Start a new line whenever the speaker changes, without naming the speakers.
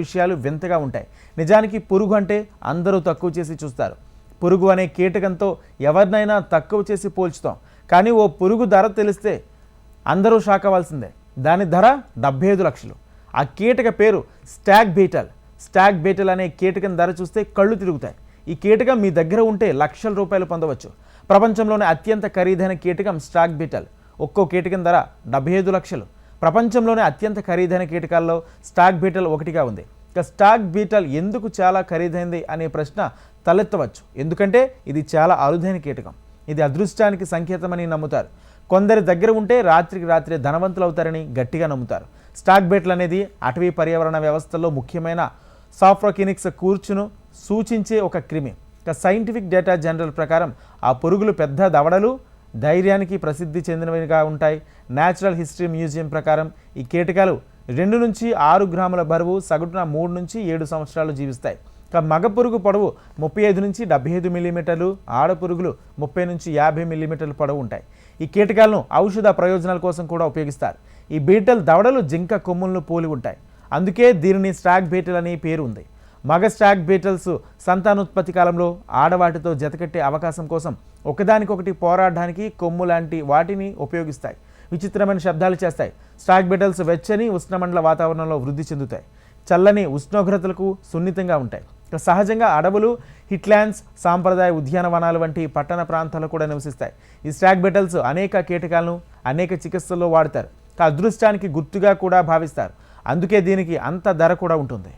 విషయాలు వింతగా ఉంటాయి. నిజానికి పురుగు అంటే అందరూ తక్కువ చేసి చూస్తారు. పురుగు అనే కీటకంతో ఎవరినైనా తక్కువ చేసి పోల్చుతాం. కానీ ఓ పురుగు ధర తెలిస్తే అందరూ షాక్ అవ్వాల్సిందే. దాని ధర 75 లక్షలు. ఆ కీటక పేరు స్టాగ్ బీటల్. స్టాగ్ బీటల్ అనే కీటకం ధర చూస్తే కళ్ళు తిరుగుతాయి. ఈ కీటకం మీ దగ్గర ఉంటే లక్షల రూపాయలు పొందవచ్చు. ప్రపంచంలోనే అత్యంత ఖరీదైన కీటకం స్టాగ్ బీటల్. ఒక్కో కీటకం ధర 75 లక్షలు. ప్రపంచంలోనే అత్యంత ఖరీదైన కీటకాల్లో స్టాగ్ బీటల్ ఒకటిగా ఉంది. ఇక స్టాగ్ బీటల్ ఎందుకు చాలా ఖరీదైంది అనే ప్రశ్న తలెత్తవచ్చు. ఎందుకంటే ఇది చాలా అరుదైన కీటకం. ఇది అదృష్టానికి సంకేతమని నమ్ముతారు. కొందరి దగ్గర ఉంటే రాత్రికి రాత్రే ధనవంతులు అవుతారని గట్టిగా నమ్ముతారు. స్టాగ్ బీటల్ అనేది అటవీ పర్యావరణ వ్యవస్థలో ముఖ్యమైన సాఫ్రోకినిక్స్ కూర్చును సూచించే ఒక క్రిమి. ఇక సైంటిఫిక్ డేటా జనరల్ ప్రకారం ఆ పురుగులు పెద్ద దవడలు, ధైర్యానికి ప్రసిద్ధి చెందినవిగా ఉంటాయి. న్యాచురల్ హిస్టరీ మ్యూజియం ప్రకారం ఈ కీటకాలు 2 నుంచి 6 గ్రాముల బరువు, సగటున 3 నుంచి 7 సంవత్సరాలు జీవిస్తాయి. ఇక మగ పురుగు పొడవు 35 నుంచి 75 మిల్లీమీటర్లు, ఆడ పురుగులు 30 నుంచి 50 మిల్లీమీటర్లు పొడవు ఉంటాయి. ఈ కీటకాలను ఔషధ ప్రయోజనాల కోసం కూడా ఉపయోగిస్తారు. ఈ బీటల్ దవడలు జింక కొమ్ములను పోలి ఉంటాయి. అందుకే దీనిని స్టాగ్ బీటల్ అని పేరు ఉంది. మగ స్టాగ్ బీటల్స్ సంతానోత్పత్తి కాలంలో ఆడవాటితో జతకట్టే అవకాశం కోసం ఒకదానికొకటి పోరాడడానికి కొమ్ము లాంటి వాటిని ఉపయోగిస్తాయి. విచిత్రమైన శబ్దాలు చేస్తాయి. స్టాగ్ బీటల్స్ వెచ్చని ఉష్ణమండల వాతావరణంలో వృద్ధి చెందుతాయి. చల్లని ఉష్ణోగ్రతలకు సున్నితంగా ఉంటాయి. సహజంగా అడవులు, హిట్ల్యాండ్స్, సాంప్రదాయ ఉద్యానవనాలు వంటి పట్టణ ప్రాంతాల్లో కూడా నివసిస్తాయి. ఈ స్టాగ్ బీటల్స్ అనేక కీటకాలను అనేక చికిత్సల్లో వాడతారు. అదృష్టానికి గుర్తుగా కూడా భావిస్తారు. అందుకే దీనికి అంత ధర కూడా ఉంటుంది.